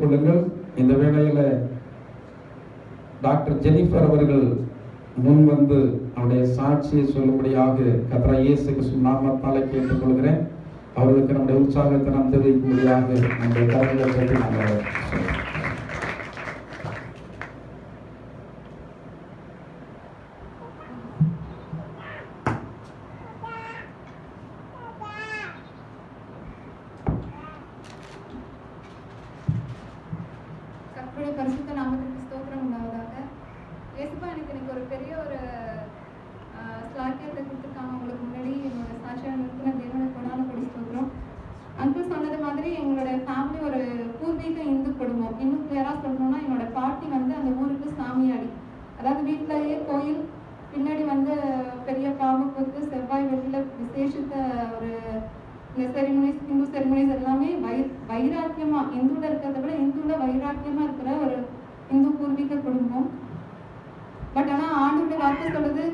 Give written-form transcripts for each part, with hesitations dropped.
கொள்ளுங்கள். இந்த வேளையில் டாக்டர் ஜெனிஃபர் அவர்கள் முன் வந்து அவருடைய சாட்சியை சொல்லும்படியாக கர்த்தராகிய இயேசு கிறிஸ்து நாமத்தாலே கேட்டுக்கொள்கிறேன். அவர்களுக்கு நம்முடைய உற்சாகத்தை நாம் தெரிவிக்கும்படியாக நம்முடைய கருங்களை பற்றி நாங்கள் பரிசுத்த நாமத்திற்கு ஸ்தோத்திரம் உண்டாவதாக. இயேசுப்பா எனக்கு ஒரு பெரிய ஒரு ஸ்லாக்கியத்தை கொடுத்துருக்காங்க. உங்களுக்கு முன்னாடி என்னோட சாட்சியாக நிறுத்தின தேவனை கொண்டாட கொடி ஸ்தோத்திரம். அங்கிள் சொன்னது மாதிரி எங்களோட ஃபேமிலி ஒரு பூர்வீக இந்து குடும்பம். இன்னும் கிளியராக சொல்லணும்னா என்னோட பாட்டி வந்து அந்த ஊருக்கு சாமியாடி, அதாவது வீட்டிலேயே கோயில் பின்னாடி வந்து பெரிய பாம்பு கொத்து செவ்வாய் வெள்ளியில் விசேஷித்த ஒரு இந்த செரிமனிஸ் இந்து செரிமனிஸ் எல்லாமே வைராக்கியமா இந்துல இருக்கிறத விட இந்துல வைராக்கியமா இருக்கிற ஒரு இந்து பூர்வீக குடும்பம். பட் ஆனா ஆண்டவருடைய வார்த்தை சொல்லுது,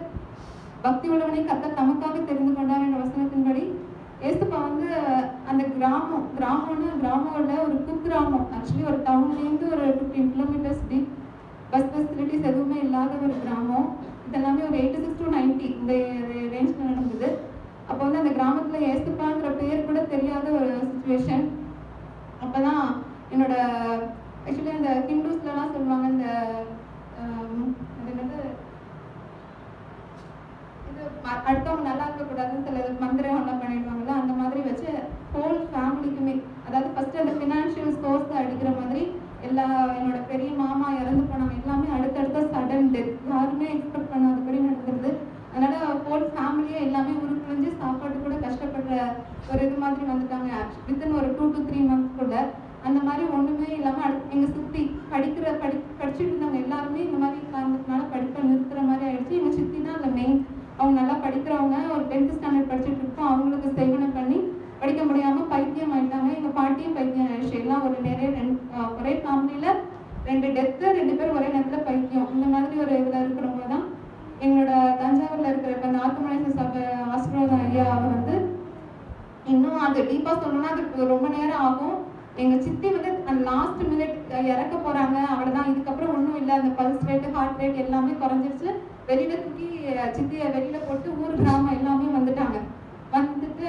பக்தி உள்ளவனை கர்த்தர் தமக்காக தெரிந்து கொண்டார் என்ற வசனத்தின்படி ஏசுப்பா வந்து அந்த கிராமம்ல ஒரு குக்கிராமம், ஆக்சுவலி ஒரு டவுன்லேருந்து ஒரு 15 கிலோமீட்டர்ஸ் டீப், பஸ் ஃபெசிலிட்டிஸ் எதுவுமே இல்லாத ஒரு கிராமம். இதெல்லாமே ஒரு 86 to 90 இந்த ரேஞ்சில் நடந்தது. அப்போ வந்து அந்த கிராமத்தில் ஏசுப்பாங்கிற பேர் கூட தெரியாத ஒரு சுச்சுவேஷன். அப்போதான் என்னோட ஆக்சுவலி அந்த ஹிந்துஸ்லாம் சொல்லுவாங்க, இந்த இது அடுத்தவங்க நல்லா இருக்கக்கூடாதுன்னு சில மந்திரம் எல்லாம் பண்ணிடுவாங்கல்ல, அந்த மாதிரி வச்சு ஹோல் ஃபேமிலிக்குமே, அதாவது ஃபர்ஸ்ட் அந்த ஃபினான்ஷியல் சோர்ஸ் அடிக்கிற மாதிரி எல்லா என்னோட பெரிய மாமா இறந்து போனவங்க எல்லாமே அடுத்தடுத்த சடன் டெத், யாருமே எக்ஸ்பெக்ட் பண்ணாதபடி நடந்துருது. அதனால ஹோல் ஃபேமிலியே எல்லாமே உருக்குலைஞ்சு சாப்பாடு கூட கஷ்டப்படுற ஒரு இது மாதிரி வந்துட்டாங்க. வித்தின் ஒரு 2 to 3 months கூட அந்த மாதிரி ஒன்றுமே இல்லாமல் எங்கள் சுற்றி படிச்சுட்டு இருந்தவங்க எல்லாருமே இந்த மாதிரி காரணத்தினால படிப்பை நிறுத்துற மாதிரி ஆயிடுச்சு. எங்கள் சித்தி தான் அதில் மெயின். அவங்க நல்லா படிக்கிறவங்க, ஒரு 10th ஸ்டாண்டர்ட் படிச்சுட்டு இருக்கோம். அவங்களுக்கு சேவனை பண்ணி படிக்க முடியாமல் பைத்தியம் ஆயிட்டாங்க. எங்கள் பாட்டியும் பைத்தியம் ஆயிடுச்சு. எல்லாம் ஒரே ஃபேமிலியில் 2 டெத்து, 2 பேர் ஒரே நேரத்தில் பைத்தியம். இந்த மாதிரி ஒரு இதில் இருக்கிறவங்க தான் எங்களோட தஞ்சாவூரில் இருக்கிற இப்போ இந்த ஆர்கனைச சபை ஆசீர்வாதம் ஐயா வந்து இன்னும் அது டீப்பாக சொல்லணும்னா அதுக்கு ரொம்ப நேரம் ஆகும். எங்கள் சித்தி வந்து அந்த லாஸ்ட் மினிட் இறக்க போகிறாங்க, அவ்வளோதான், இதுக்கப்புறம் ஒன்றும் இல்லை, அந்த பல்ஸ் ரேட்டு ஹார்ட் ரேட் எல்லாமே குறைஞ்சிருச்சு. வெளியில் தூக்கி சித்தியை வெளியில் போட்டு ஊர் கிராமம் எல்லாமே வந்துட்டாங்க. வந்துட்டு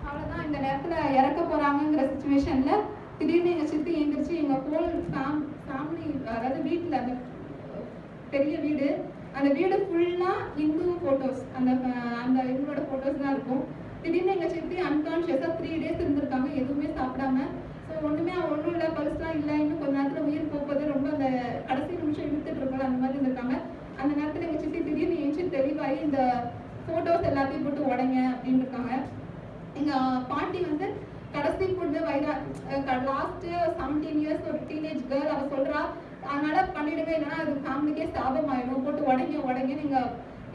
அவ்வளோதான், இந்த நேரத்தில் இறக்க போகிறாங்கங்கிற சுச்சுவேஷனில் திடீர்னு எங்கள் சித்தி எழுந்திரிச்சு எங்கள் ஹோல் ஃபேமிலி, அதாவது வீட்டில் அந்த பெரிய வீடு, அந்த வீடு ஃபுல்லாக இந்து ஃபோட்டோஸ், அந்த இவங்களோட ஃபோட்டோஸ் தான் இருக்கும். திடீர்னு எங்கள் சித்தி அன்கான்ஷியஸாக 3 days இருந்திருக்காங்க, எதுவுமே சாப்பிடாம. ஸோ ஒன்றும் இல்லை, பல்ஸ்லாம் இல்லை, இன்னும் கொஞ்ச நேரத்தில் உயிர் போகுது, ரொம்ப அந்த கடைசி நிமிஷம் இழுத்துட்டு இருக்கோம் அந்த மாதிரி இருந்திருக்காங்க. அந்த நேரத்தில் எங்கள் சித்தி திடீர்னு எழுந்து தெளிவாகி இந்த ஃபோட்டோஸ் எல்லாத்தையும் போட்டு உடைங்க அப்படின்னு இருக்காங்க. எங்கள் பாட்டி வந்து கடைசி பொண்ணு லாஸ்ட்டு 17 years ஒரு டீனேஜ் கேர்ள், அவள் சொல்கிறா அதனால பண்ணிடுங்க, இல்லைன்னா அது ஃபேமிலிக்கே சாபம் ஆயிடும், போட்டு உடைங்க நீங்கள்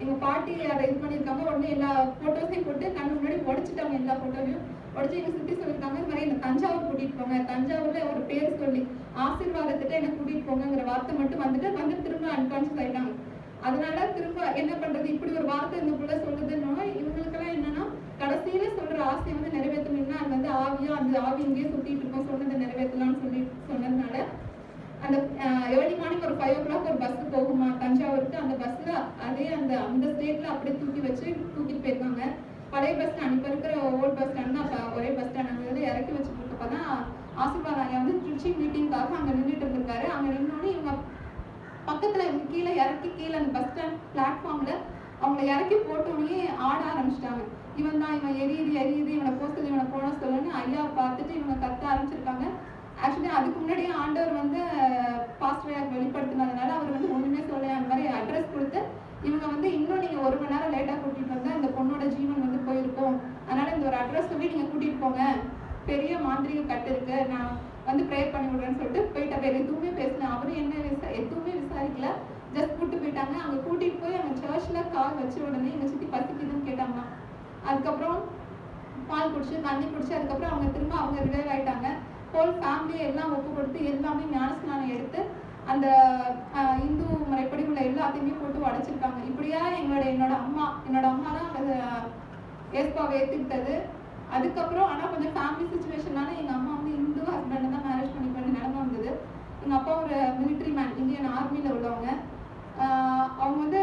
எங்கள் பாட்டி அதை இது பண்ணியிருக்காங்க. உடனே எல்லா ஃபோட்டோஸையும் போட்டு கண்ணு முன்னாடி உடைச்சிட்டாங்க. எல்லா ஃபோட்டோவையும் உடச்சி எங்கள் சுற்றி சொல்லியிருக்காங்க, இந்த மாதிரி என்னை தஞ்சாவூர் கூட்டிகிட்டு போங்க, தஞ்சாவூரில் ஒரு பேர் சொல்லி ஆசீர்வாதத்திட்ட என்னை கூட்டிகிட்டு போங்கிற வார்த்தை மட்டும் வந்து திரும்ப அன்கான்ஷியஸ் ஆகிட்டாங்க. அதனால திரும்ப என்ன பண்ணுறது, இப்படி ஒரு வார்த்தை இந்த பிள்ளை சொல்லுதுன்னா இவங்களுக்கெல்லாம் என்னன்னா கடைசியில் சொல்கிற ஆசையை வந்து நிறைவேற்றணும்னா அது வந்து ஆவியாக அந்த ஆவி இங்கேயே சுற்றிட்டு இருக்கோம், சொன்னதை நிறைவேற்றலாம்னு சொன்னதுனால அந்த ஏர்லி மார்னிங் ஒரு 5 o'clock ஒரு பஸ் போகுமா தஞ்சாவூருக்கு. அந்த பஸ்ஸில் அதே அந்த ஸ்டேட்டில் அப்படியே தூக்கிட்டு போயிருக்காங்க. பழைய பஸ் ஸ்டாண்ட், இப்போ இருக்கிற ஓல்ட் பஸ் ஸ்டாண்ட் தான், அப்போ ஒரே பஸ் ஸ்டாண்ட், அங்கே வந்து இறக்கி வச்சுட்டு இருக்கப்போ தான் ஆசீர்வாதம் ஐயா வந்து திருச்சி மீட்டிங்காக அங்கே நின்றுட்டு இருந்திருக்காரு. அங்கே நின்னோடனே இவங்க பக்கத்தில் கீழே அந்த பஸ் ஸ்டாண்ட் பிளாட்ஃபார்மில் அவங்கள இறக்கி போட்டோடனே ஆட ஆரம்பிச்சிட்டாங்க. இவன் தான் இவன் எரியுது இவனை போக சொல்லி இவனை போன சொல்லணும்னு ஐயா பார்த்துட்டு இவங்க கத்த ஆரம்பிச்சிருக்காங்க. ஆக்சுவலி அதுக்கு முன்னாடியே ஆண்டவர் வந்து பாஸ்டர் வெளிப்படுத்தினதுனால அவர் வந்து ஒன்றுமே சொல்ல அந்த மாதிரி அட்ரஸ் கொடுத்து இவங்க வந்து இன்னும் நீங்கள் 1 மணி நேரம் லேட்டாக கூட்டிகிட்டு வந்தால் இந்த பொண்ணோட ஜீவன் வந்து போயிருக்கும், அதனால் இந்த ஒரு அட்ரஸ் சொல்லி நீங்கள் கூட்டிகிட்டு போங்க, பெரிய மாந்திரிக கட்டு இருக்கு, நான் வந்து ப்ரேயர் பண்ணி விடுறேன்னு சொல்லிட்டு போயிட்டா. வேறு எதுவுமே பேசல, அவரும் எதுவுமே விசாரிக்கல, ஜஸ்ட் கூப்பிட்டு போயிட்டாங்க. அங்கே கூட்டிகிட்டு போய் அங்கே சர்ச்சில் கால் வச்ச உடனே எங்கள் சித்தி பசிக்குதுன்னு கேட்டாங்க. அதுக்கப்புறம் பால் குடிச்சு தண்ணி குடிச்சு அதுக்கப்புறம் அவங்க திரும்ப அவங்க ரிவைவ் ஆகிட்டாங்க. ஹோல் ஃபேமிலியை எல்லாம் ஒப்பு கொடுத்து எல்லாமே ஞானஸ்நானம் எடுத்து அந்த இந்து முறைப்படி உள்ள எல்லாத்தையுமே போட்டு உடைச்சிருக்காங்க. இப்படியா என்னோட அம்மா தான் ஏஸ்பாவை ஏற்றுக்கிட்டது. அதுக்கப்புறம் ஆனால் கொஞ்சம் ஃபேமிலி சுச்சுவேஷனால எங்கள் அம்மா வந்து இந்து ஹஸ்பண்டை தான் ஆர்மியில் உள்ளவங்க. அவங்க வந்து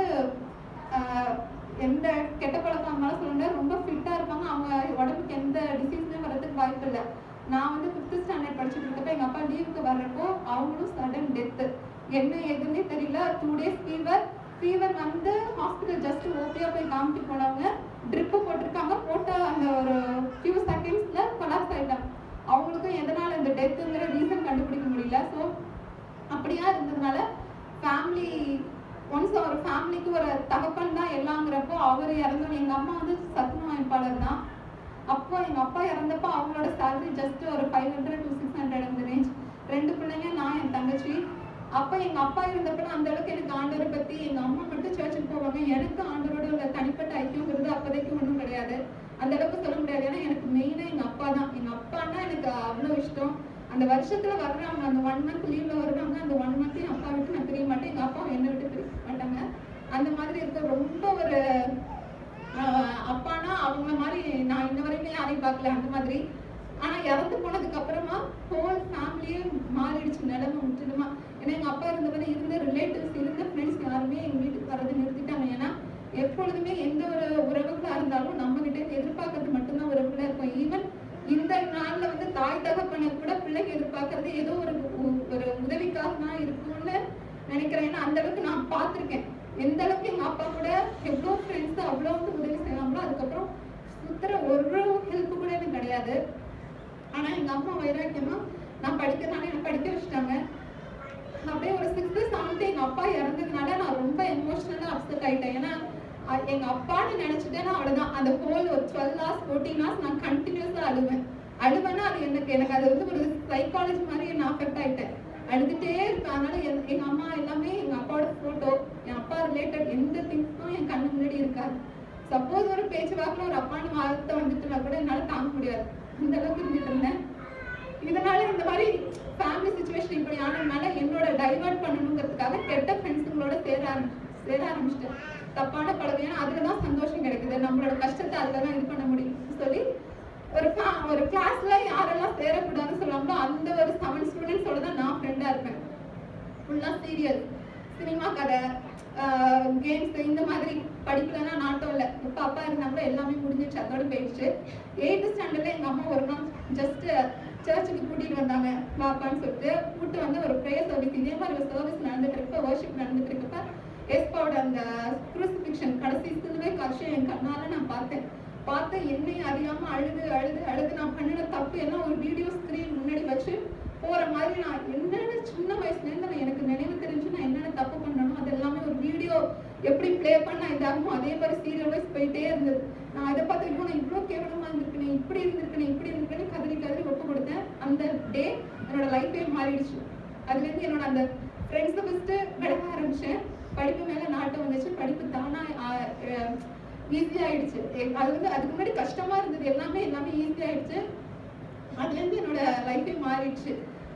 எந்த கெட்ட பழக்கம் இருந்தாலும் சொல்லுங்க, ரொம்ப ஃபிட்டாக இருப்பாங்க. அவங்க உடம்புக்கு எந்த டிசீஸுமே வர்றதுக்கு வாய்ப்பு இல்லை. நான் வந்து 5th ஸ்டாண்டர்ட் படிச்சுட்டு இருக்கப்ப எங்கள் அப்பா லீவுக்கு வர்றப்போ அவங்களும் சடன் டெத்து. என்ன எதுன்னே தெரியல. 2 days ஃபீவர் வந்து ஹாஸ்பிட்டல் ஜஸ்ட் ஓபியாக போய் காமிட்டு போனவங்க ட்ரிப்பு போட்டிருக்காங்க. போட்ட அந்த ஒரு ஃபியூ செகண்ட்ஸில் கொலாப்ஸ் ஆகிட்டாங்க. அவங்களுக்கும் எதனால் இந்த டெத்துங்கிற ரீசன் கண்டுபிடிக்க முடியல. ஸோ அப்படியா இருந்ததுனால ஃபேமிலி ஒன்ஸ் ஒரு ஃபேமிலிக்கு ஒரு தகப்பன் தான் எல்லாங்கிறப்போ அவர் இறந்தோன்னு எங்கள் அம்மா வந்து சத்துணவு அமைப்பாளர் தான். அப்போ எங்கள் அப்பா இறந்தப்போ அவங்களோட சேலரி ஜஸ்ட் ஒரு 500 to 600 அந்த ரேஞ்ச். 2 பிள்ளைங்க, நான் என் தங்கச்சி. அப்போ எங்கள் அப்பா இருந்தப்போ அந்த அளவுக்கு எனக்கு ஆண்டவரை பற்றி, எங்கள் அம்மா மட்டும் சர்ச்சுக்கு போவாங்க, எனக்கு ஆண்டவரோட உள்ள தனிப்பட்ட ஐக்கியங்கிறது அப்போதைக்கு ஒன்றும் கிடையாது. அந்த அளவுக்கு சொல்ல முடியாது. ஏன்னா எனக்கு மெயினாக எங்கள் அப்பா தான். எங்கள் அப்பான்னா எனக்கு அவ்வளோ இஷ்டம். அந்த வருஷத்தில் வர்றாங்க, அந்த 1 month லீவில் வருவாங்க. அந்த 1 month என் அப்பா விட்டு நான் பிரிய மாட்டேன், எங்கள் அப்பா என்னை விட்டு பிரிய மாட்டாங்க. அந்த மாதிரி இருக்க ரொம்ப ஒரு அப்பானா அவங்கள மாதிரி நான் இன்ன வரைக்கும் யாரையும் பார்க்கல அந்த மாதிரி. ஆனால் இறந்து போனதுக்கு அப்புறமா ஹோல் ஃபேமிலியே மாறிடுச்சு நிலைமை முற்றிலுமா. ஏன்னா எங்கள் அப்பா இருந்தவரை இருந்த ரிலேட்டிவ்ஸ், இருந்த ஃப்ரெண்ட்ஸ் யாருமே எங்கள் வீட்டுக்கு வரது நிறுத்திட்டாங்க. ஏன்னா எப்பொழுதுமே எந்த ஒரு உறவுகளாக இருந்தாலும் நம்மகிட்ட எதிர்பார்க்கறது மட்டும்தான் உறவுகளாக இருக்கும். ஈவன் இந்த நாளில் வந்து தாய் தகப்பனை கூட பிள்ளைங்க எதிர்பார்க்கறது ஏதோ ஒரு உதவிக்காக தான் இருக்கும்னு நினைக்கிறேன். ஏன்னா அந்த அளவுக்கு நான் பார்த்துருக்கேன். எந்த அளவுக்கு எங்கள் அப்பா கூட எவ்வளோ ஃப்ரெண்ட்ஸு அவ்வளோ வந்து உதவி செய்வாங்களோ அதுக்கப்புறம் சுற்றுற ஒரு ஹெல்ப்பு கூட எனக்கு கிடையாது. ஆனால் எங்கள் அம்மா வைராக்கியமாக நான் படிக்கிறதுனால எனக்கு படிக்க வச்சுட்டாங்க. அப்படியே ஒரு 6th 7th எங்கள் அப்பா இறந்ததுனால நான் ரொம்ப எமோஷ்னலாக அப்செட் ஆகிட்டேன். ஏன்னா எங்கள் அப்பான்னு நினச்சிட்டேன்னா அவ்வளோதான். அந்த ஹோல் ஒரு 12 hours 14 hours நான் கண்டினியூஸாக அழுவேன்னா அது எனக்கு அது வந்து ஒரு சைக்காலஜி மாதிரி நான் அஃபெக்ட் ஆகிட்டேன். அழுதுகிட்டே இருப்பேன். அதனால எங்கள் அம்மா எல்லாமே எங்கள் அப்பாவோட ஃபோட்டோ, என் அப்பா ரிலேட்டட் எந்த திங்ஸும் என் கண்ணு முன்னாடி இருக்காது. சப்போஸ் ஒரு பேச்சுவாக்கில் ஒரு அப்பான்னு வார்த்தை வந்துட்டுனா கூட என்னால் தாங்க முடியாது. அந்த அளவுக்கு இருந்துட்டு இருந்தேன். இதனால இந்த மாதிரி ஃபேமிலி சுச்சுவேஷன் இப்படி ஆனதுனால என்னோட டைவர்ட் பண்ணணுங்கிறதுக்காக கெட்ட ஃப்ரெண்ட்ஸுங்களோட சேர ஆரம்பிச்சிட்டேன். தப்பான பழக்கம். ஏன்னா அதில் தான் சந்தோஷம் கிடைக்குது, நம்மளோட கஷ்டத்தை அதில் தான் இது பண்ண முடியும்னு சொல்லி ஒரு கிளாஸ்ல யாரெல்லாம் சேரக்கூடாதுன்னு சொல்லாமோ அந்த ஒரு 7 ஸ்டூடெண்ட்ஸோட தான் நான் ஃப்ரெண்டாக இருப்பேன். ஃபுல்லாக சீரியல், சினிமா கதை, கேம்ஸ், இந்த மாதிரி படிக்கலன்னா நாட்டம் இல்லை. இப்போ அப்பா இருந்தால் கூட எல்லாமே முடிஞ்சிச்சு, அதோட போயிடுச்சு. 8th ஸ்டாண்டர்டில் எங்கள் அம்மா ஒரு நாள் ஜஸ்ட் சர்ச்சுக்கு கூட்டிகிட்டு வந்தாங்க பாப்பான்னு சொல்லிட்டு. கூப்பிட்டு வந்து ஒரு ப்ரேயர் சர்வீஸ், இதே மாதிரி ஒரு சர்வீஸ் நடந்துட்டு இருக்க, வர்ஷிப் நடந்துட்டு இருக்கப்ப எஸ்பாவோட அந்த குரூசிஃபிக்ஷன் கடைசி சிலுவை காட்சியை என் கண்ணால் நான் பார்த்து என்னையும் அறியாமல் அழுது நான் பண்ணின தப்பு எல்லாம் ஒரு வீடியோ ஸ்க்ரீன் முன்னாடி வச்சு போகிற மாதிரி நான் என்னென்ன சின்ன வயசுலேருந்து எனக்கு நினைவு தெரிஞ்சு நான் என்னென்ன தப்பு பண்ணணும் அது எல்லாமே ஒரு வீடியோ எப்படி ப்ளே பண்ணால் இதாகும் அதே மாதிரி சீரியல் வைஸ் போயிட்டே இருந்தது. நான் அதை பார்த்து நான் இவ்வளோ கேவலமாக இருந்திருக்கேன், இப்படி இருந்திருக்கேன்னு கதறி ஒப்பு கொடுத்தேன். அந்த டே என்னோட லைஃபே மாறிடுச்சு. அதுலேருந்து என்னோட அந்த ஃப்ரெண்ட்ஸை ஃபஸ்ட்டு விலக ஆரம்பித்தேன். படிப்பு மேலே நாட்டம் வந்துச்சு. படிப்பு தானாக ஈஸியாகிடுச்சு. அது வந்து அதுக்கு முன்னாடி கஷ்டமாக இருந்தது, எல்லாமே ஈஸியாகிடுச்சு. அதுலேருந்து என்னோட லைஃபே மாறிடுச்சு.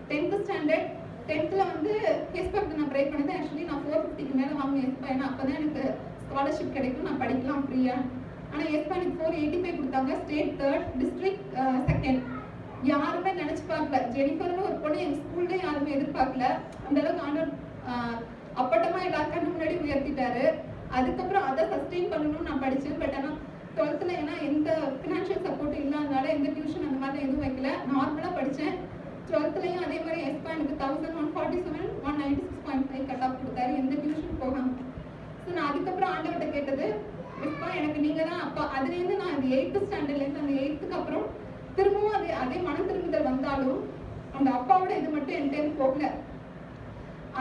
10th ஸ்டாண்டர்ட் 10th வந்து எஸ்பாக்கு நான் ட்ரை பண்ணது. ஆக்சுவலி நான் 450க்கு மேலே வாங்கினேன் எஸ்பா. ஏன்னா அப்போ தான் எனக்கு ஸ்காலர்ஷிப் கிடைக்கும், நான் படிக்கலாம் ஃப்ரீயாக. ஆனால் எஸ்பா எனக்கு 485 கொடுத்தாங்க. State 3rd, district 2nd. யாருமே நினச்சி பார்க்கல. ஜெனிஃபர்னு ஒரு பொண்ணு எங்கள் ஸ்கூல்லே யாருமே எதிர்பார்க்கல. அந்தளவுக்கு ஆண்டவர் அப்பட்டமாக எல்லாரும் கண்ணு முன்னாடி உயர்த்திட்டாரு. அதுக்கப்புறம் அதை சஸ்டெயின் பண்ணணும்னு நான் படித்தேன். பட் ஆனால் 12th ஏன்னா எந்த ஃபினான்ஷியல் சப்போர்ட் இல்லாதனால எந்த டியூஷன் அந்த மாதிரி எதுவும் வைக்கல, நார்மலாக படித்தேன். 12th அதே மாதிரி எஸ்பா எனக்கு 1147 196.5 கட் ஆஃப் கொடுத்தாரு, எந்த டியூஷன் போகாமல். ஸோ நான் அதுக்கப்புறம் ஆண்டவர்கிட்ட கேட்டது, எஸ்பா எனக்கு நீங்கள் தான் அப்பா. அதுலேருந்து நான் அந்த 8th ஸ்டாண்டர்ட்லேருந்து அந்த 8th அப்புறம் திரும்பவும் அதே மன திரும்புதல் வந்தாலும் அந்த அப்பாவோட இது மட்டும் என்கிட்ட போகல.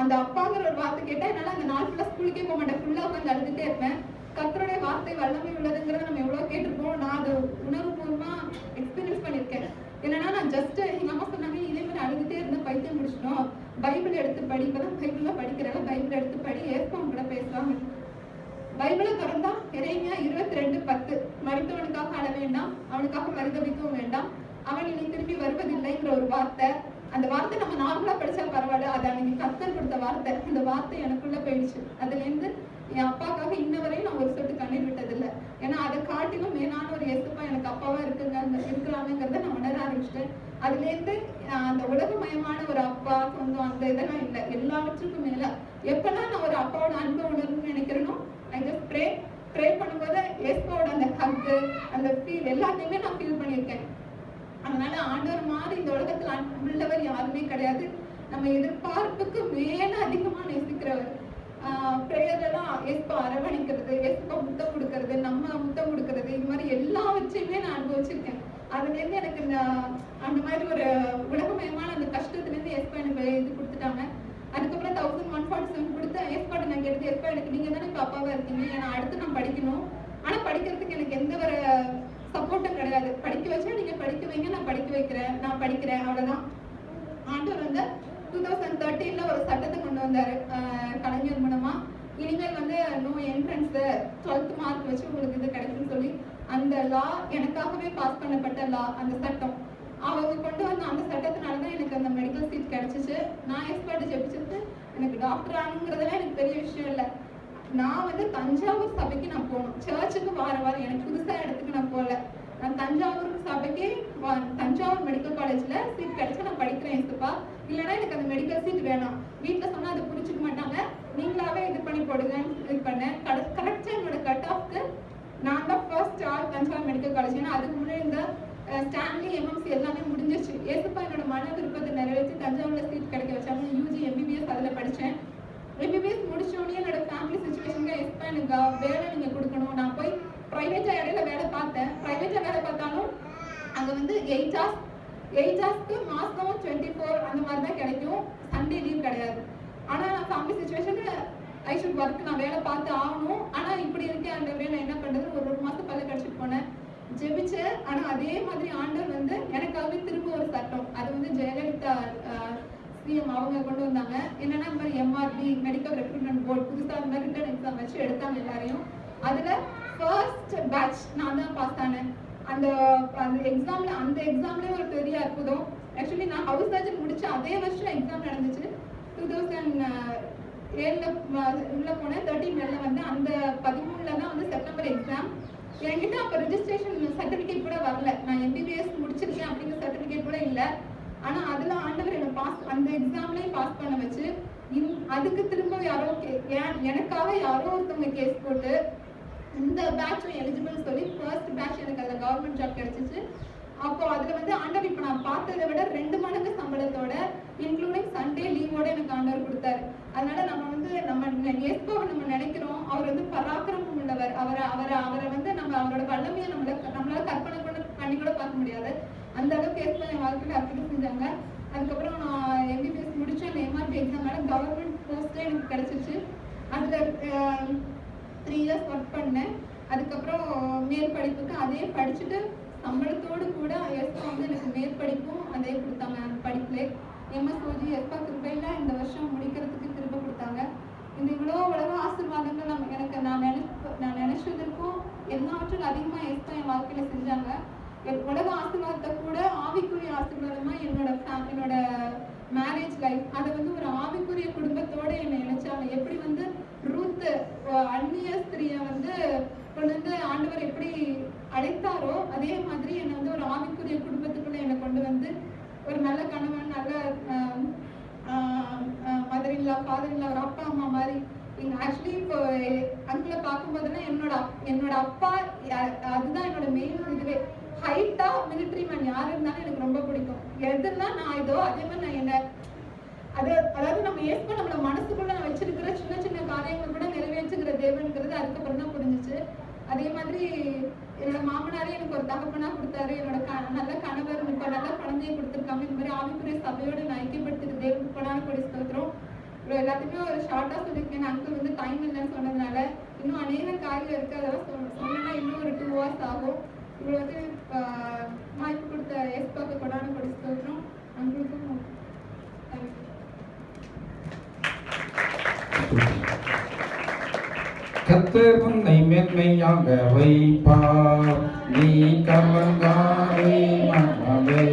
அந்த அப்பாங்கிற ஒரு வார்த்தை கேட்டால் என்னால் அந்த நாள் ஃபுல்லாக ஸ்கூலுக்கே போக மாட்டேன், ஃபுல்லாக உட்காந்து அழுதுகிட்டே இருப்பேன். கர்த்தருடைய வார்த்தை வல்லமை உள்ளதுங்கிறத நம்ம எவ்வளோ கேட்டிருப்போம். நான் அதை உணர்வுபூர்வமாக எக்ஸ்பீரியன்ஸ் பண்ணியிருக்கேன். என்னன்னா நான் ஜஸ்ட் எங்கள் அம்மா சொன்னாங்க, இதே மாதிரி அழுதுகிட்டே இருந்தால் பைத்தியம் முடிச்சிட்டோம், பைபிள் எடுத்து படி. இப்போ தான் பைபிளில் படிக்கிறேன், பைபிள் எடுத்து படி, ஏற்பவங்க கூட பேசுவாங்க. பைபிளை திறந்தா எரேமியா 22:10 மரித்தவனுக்காக அழ வேண்டாம், அவனுக்காக பரிதபிக்கவும் வேண்டாம், அவன் இனி திரும்பி வருவதில்லைங்கிற ஒரு வார்த்தை. அந்த வார்த்தை நம்ம நார்மலாக படித்தா பரவாயில்ல, அது அன்னைக்கு கர்த்தர் கொடுத்த வார்த்தை. அந்த வார்த்தை எனக்குள்ளே போயிடுச்சு. அதுலேருந்து என் அப்பாவுக்காக இன்ன வரையும் நான் ஒரு சொட்டு கண்ணீர் விட்டதில்லை. ஏன்னா அதை காட்டிலும் மேலான ஒரு ஏசப்பா எனக்கு அப்பாவாக இருக்கிறாமேங்கிறத நான் உணர ஆரம்பிச்சிட்டேன். அதுலேருந்து அந்த உலகமயமான ஒரு அப்பா சொந்தம் அந்த இதெல்லாம் இல்லை. எல்லாவற்றுக்கும் மேல எப்பெல்லாம் நான் ஒரு அப்பாவோட அன்பை உணர்வுன்னு நினைக்கிறேனோ ஐ ஜஸ்ட் ப்ரே பண்ணும்போது ஏசப்பாவோட அந்த ஹக்கு அந்த ஃபீல் எல்லாத்தையுமே நான் ஃபீல் பண்ணியிருக்கேன். அதனால ஆண்டவர் மாதிரி இந்த உலகத்துல அன்புள்ளவர் யாருமே கிடையாது. நம்ம எதிர்பார்ப்புக்கு மேல அதிகமா நேசிக்கிறவர். ப்ரேயர்லாம் ஏசப்பா அரவணைக்கிறது, ஏசப்பா முத்தம் கொடுக்கறது, நம்ம முத்தம் கொடுக்கறது, இது மாதிரி எல்லாவற்றையுமே நான் அனுபவிச்சிருக்கேன். அதுல இருந்து எனக்கு அந்த மாதிரி ஒரு உலகமயமான அந்த கஷ்டத்துல இருந்து ஏசப்பா எனக்கு இது கொடுத்துட்டாங்க. அதுக்கப்புறம் 1147 கொடுத்து ஏற்பாடு நான் கேட்டது, ஏற்பா எனக்கு நீங்க தானே இப்போ அப்பாவா இருக்கீங்க, ஏன்னா அடுத்து நான் படிக்கணும், ஆனா படிக்கிறதுக்கு எனக்கு எந்த ஒரு சப்போர்ட்டும் கிடையாது. படிக்க வச்சா நீங்க படிக்க வைங்க, நான் படிக்க வைக்கிறேன், நான் படிக்கிறேன், அவ்வளவுதான். ஆண்டவர் வந்து 2013 ஒரு சட்டத்தை கொண்டு வந்தாரு கலைஞர் மூலமா. இனிமேல் வந்து நோ என்ட்ரன்ஸ் 12th மார்க் வச்சு உங்களுக்கு இது கிடைக்குன்னு சொல்லி அந்த லா எனக்காகவே பாஸ் பண்ணப்பட்ட லா. அந்த சட்டம் அவங்க கொண்டு வந்த அந்த சட்டத்தினாலதான் எனக்கு அந்த மெடிக்கல் சீட் கிடைச்சிச்சு. நான் எக்ஸ்பர்ட் ஜெபிச்சிட்டு எனக்கு டாக்டர் ஆகணுங்கிறதுலாம் எனக்கு பெரிய விஷயம் இல்லை. நான் வந்து தஞ்சாவூர் சபைக்கு நான் போகணும், சர்ச்சுக்கு வாரம் எனக்கு புதுசா இடத்துக்கு நான் போகல. நான் தஞ்சாவூர் சபைக்கு தஞ்சாவூர் மெடிக்கல் காலேஜ்ல சீட் கிடைச்சா நான் படிக்கிறேன் ஏசப்பா, இல்லைன்னா எனக்கு அந்த மெடிக்கல் சீட் வேணாம். வீட்டில் சொன்னா அதை புரிஞ்சுக்க மாட்டாங்க, நீங்களாவே இது பண்ணி போடுங்கன்னு இது பண்ணேன். கரெக்டா என்னோட கட் ஆஃப்க்கு நான் தான் ஃபர்ஸ்ட் ஆள் தஞ்சாவூர் மெடிக்கல் காலேஜ். ஏன்னா அதுக்கு முன்னாடி இந்த ஸ்டான்லி எம்எம்சி எல்லாமே முடிஞ்சிருச்சு. ஏசப்பா என்னோட மன விருப்பத்தை நிறைவேற்றி தஞ்சாவூர்ல சீட் கிடைக்க வச்சாங்க. யூஜி எம்பிபிஎஸ் அதில் படித்தேன். எம்பிபிஎஸ் முடிச்சோடனே என்னோட ஃபேமிலி சுச்சுவேஷனுக்கு ஏசப்பா எனக்கு வேலை நீங்கள் கொடுக்கணும். நான் போய் ப்ரைவேட்டாக இடையில வேலை பார்த்தேன். ப்ரைவேட்டாக வேலை பார்த்தாலும் அங்கே வந்து 8 ஹவர்ஸ்க்கு மாதம் 24 அந்த மாதிரி தான் கிடைக்கும், சண்டே லீவ் கிடையாது. ஆனால் நான் ஃபேமிலி சுச்சுவேஷனுக்கு ஐ ஷுட் ஒர்க், நான் வேலை பார்த்து ஆகணும். ஆனால் இப்படி இருக்கேன் ஆண்டவரே, நான் என்ன பண்ணுறது, ஒரு மாதம் பல்ல கழிச்சிட்டு போனேன், ஜெபிச்சேன். ஆனால் அதே மாதிரி ஆண்டவர் வந்து எனக்காகவே திரும்ப ஒரு சட்டம், அது வந்து ஜெயலலிதா சிஎம் அவங்க கொண்டு வந்தாங்க. என்னன்னா இந்த மாதிரி எம்ஆர்பி மெடிக்கல் ரெக்ரூட்மெண்ட் போர்டு புதுசாக இந்த மாதிரி ரிட்டன் எக்ஸாம் வச்சு எடுத்தாங்க எல்லாரையும். அதில் ஃபர்ஸ்ட் பேட்ச் நான் தான் பாஸ் ஆனேன். அந்த எக்ஸாம்லேயே ஒரு பெரிய அற்புதம். ஆக்சுவலி நான் ஹவுஸ் சர்ஜன் முடிச்ச அதே வருஷம் எக்ஸாம் நடந்துச்சு. 2007 உள்ள போனேன், 13 வந்து அந்த 13 தான் வந்து செப்டம்பர் எக்ஸாம். என்கிட்ட அப்போ ரெஜிஸ்ட்ரேஷன் சர்டிஃபிகேட் கூட வரல, நான் எம்பிபிஎஸ் முடிச்சிருக்கேன் அப்படிங்கிற சர்டிஃபிகேட் கூட இல்லை. ஆனால் அதில் ஆண்டவர் என்னை அந்த எக்ஸாம்லேயும் பாஸ் பண்ண வச்சு அதுக்கு திரும்ப யாரோ எனக்காக யாரோ ஒருத்தவங்க கேஸ் போட்டு இந்த பேட்சும் எலிஜிபிள் சொல்லி ஃபர்ஸ்ட் பேட்ச் எனக்கு அதில் கவர்மெண்ட் ஜாப் கிடைச்சிச்சு. அப்போ அதில் வந்து ஆண்டவர் இப்போ நான் பார்த்ததை விட 2 மடங்கு சம்பளத்தோட இன்க்ளூடிங் சண்டே லீவோட எனக்கு ஆண்டவர் கொடுத்தாரு. அதனால நம்ம வந்து நம்ம ஏசப்பாவை நம்ம நினைக்கிறோம், அவர் வந்து பராக்கிரமம் உள்ளவர். அவரை வந்து நம்ம அவரோட வல்லமையை நம்மளால கற்பனை பண்ணி கூட பார்க்க முடியாது. அந்த அளவுக்கு ஏசப்பா என் வாழ்க்கையில் அற்புதம் செஞ்சாங்க. அதுக்கப்புறம் நான் எம்பிபிஎஸ் முடிச்சேன். அந்த எம்ஆர்பி எக்ஸாம்னால கவர்மெண்ட் போஸ்ட்டே எனக்கு கிடைச்சிச்சு. அதில் 3 இயர்ஸ் ஒர்க் பண்ணேன். அதுக்கப்புறம் மேல் படிப்புக்கு அதே படிச்சுட்டு சம்பளத்தோடு கூட ஏசப்பா வந்து எனக்கு மேற்படிப்பும் அதே கொடுத்தாங்க. அந்த படிப்புலே எம்எஸ்ஓஜி ஏசப்பா கிருபையில இந்த வருஷம் முடிக்கிறதுக்கு திரும்ப கொடுத்தாங்க. இந்த இவ்வளோ உலக ஆசீர்வாதங்கள் எனக்கு நான் நினைச்சதற்கும் எல்லாவற்றும் அதிகமாக ஏசப்பா என் வாழ்க்கையில செஞ்சாங்க. உலக ஆசீர்வாதத்தை கூட ஆவிக்குரிய ஆசீர்வாதமா என்னோட மேரேஜ் லைஃப் அதை வந்து ஒரு ஆவிக்குரிய குடும்பத்தோட என்னை நினைச்சாங்க. எப்படி வந்து ரூத் அந்நிய ஸ்திரியை வந்து கொண்டு வந்து ஆண்டவர் எப்படி அழைத்தாரோ அதே மாதிரி என்னை வந்து ஒரு ஆவிக்குரிய குடும்பத்துக்குள்ள என்னை கொண்டு வந்து ஒரு நல்ல கணவன், நல்ல மதர் இல்லா, ஃபாதர் இல்லா, ஒரு அப்பா அம்மா மாதிரி. ஆக்சுவலி இப்போ அங்கிளை பார்க்கும்போதுன்னா என்னோட அப்பா அதுதான் என்னோட மெயின் இதுவே. ஹைட்டா மிலிட்ரி மேன் யார் இருந்தாலும் எனக்கு ரொம்ப பிடிக்கும். எதுலாம் நான் இதோ அதே மாதிரி நான் என்ன அதாவது நம்ம ஏற்ப நம்மள மனசுக்குள்ள நான் வச்சிருக்கிற சின்ன சின்ன காரியங்கள் கூட நிறைவேற்றுகிற தேவன்கிறது அதுக்கப்புறம் தான் புரிஞ்சிச்சு. அதே மாதிரி என்னோட மாமனாரே எனக்கு ஒரு தகப்பனா கொடுத்தாரு. என்னோட நல்ல கணவர் இப்போ நல்ல குழந்தைய கொடுத்துருக்காங்க. இந்த மாதிரி ஆவிக்குரிய சபையோட நான் ஐக்கியப்படுத்திட்டு தேவனுக்கு கொண்டாட கொடி ஸ்தோத்திரம். இவ்வளோ எல்லாத்தையுமே ஒரு ஷார்ட்டாக சொல்லியிருக்கேன். அங்கிள் வந்து டைம் இல்லைன்னு சொன்னதுனால இன்னும் அநேக காரியம் இருக்குது. அதெல்லாம் சொன்னேன்னா இன்னும் ஒரு 2 hours ஆகும். இவ்வளோ வந்து வாய்ப்பு கொடுத்த ஏசப்பாவுக்கு கொண்டாட கொடி ஸ்தோத்திரம். அங்களுக்கும் கர்த்தர் உன்னை மேன்மையாக வைப்பார், நீ கலங்காதே மனமே.